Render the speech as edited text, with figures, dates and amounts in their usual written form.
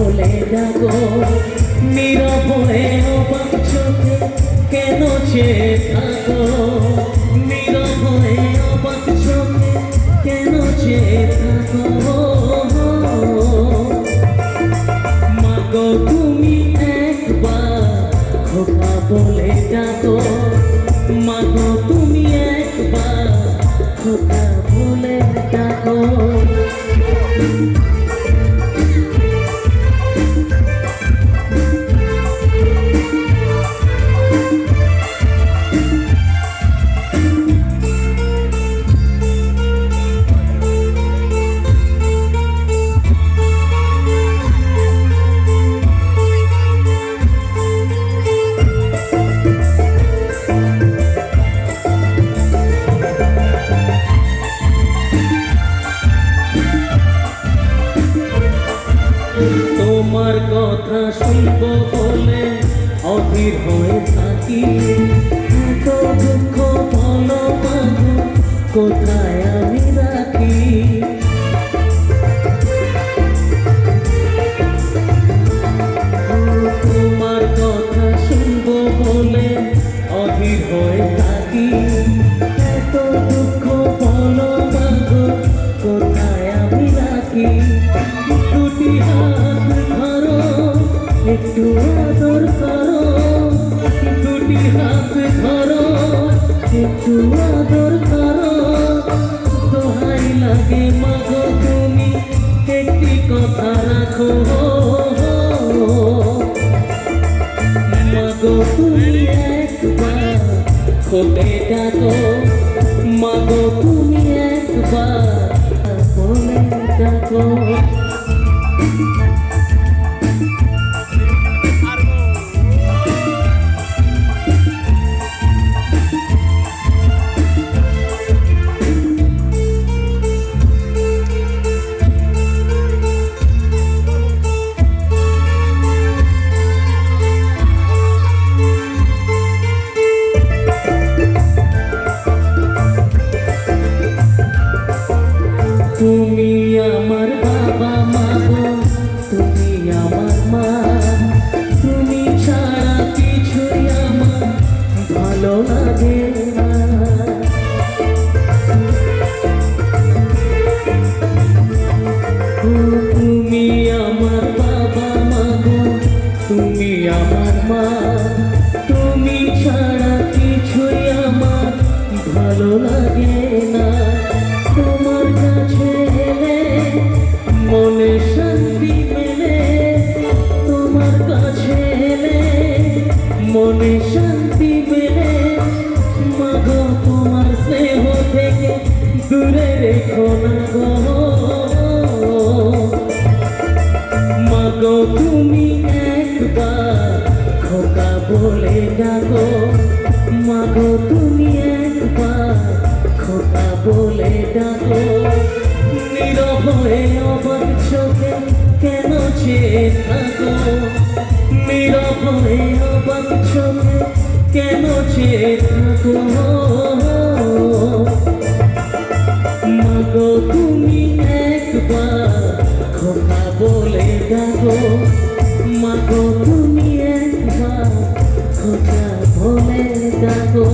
বলে ডাকো, নীরব হয়ে অবাক চোখে কেন চেয়ে থাকো, নীরব হয়ে অবাক চোখে কেন চেয়ে থাকো। মাগো তুমি একবার খোকা বলে ডাকো, মাগো তুমি একবার খোকা বলে ডাকো। তোমার কথা শুনব বলে অধীর হয়ে থাকি, এত দুঃখ বলো মাগো কোথায় আমি রাখি। তোমার কথা শুনব বলে অধীর হয়ে থাকি, এত দুঃখ বলো মাগো কোথায় আমি রাখি। দুটি হাত ধরো একটু আদর করো, দুটি হাত ধরো একটু আদর করো, দোহাই লাগে মাগো তুমি একটি কথা রাখো। মাগো তুমি একবার খোকে ডাকো, মাগো তুমি একবার বলে ডাকো। তুমি আমার বাবা মাগো, তুমি আমার মা, তুমি ছাড়া কিছুই আমার ভালো লাগে না। তুমি আমার বাবা মাগো, তুমি আমার মা, তুমি ছাড়া কিছুই আমার ভালো লাগে না। তোমার কাছে এলে মনে শান্তি মেলে, তোমার কাছে এলে মনে শান্তি মেলে, মাগো তোমার স্নেহ থেকে দূরে রেখো না গো। মাগো তুমি একবার খোকা বলে ডাকো, মাগো তুমি একবার খোকা বলে ডাকো, নীরব হয়ে অবাক চোখে কেন চেয়ে থাকো, নীরব হয়ে অবাক চোখে কেন চেয়ে থাকো। মাগো তুমি একবার খোকা বলে ডাকো, মাগো তুমি একবার খোকা বলে ডাকো।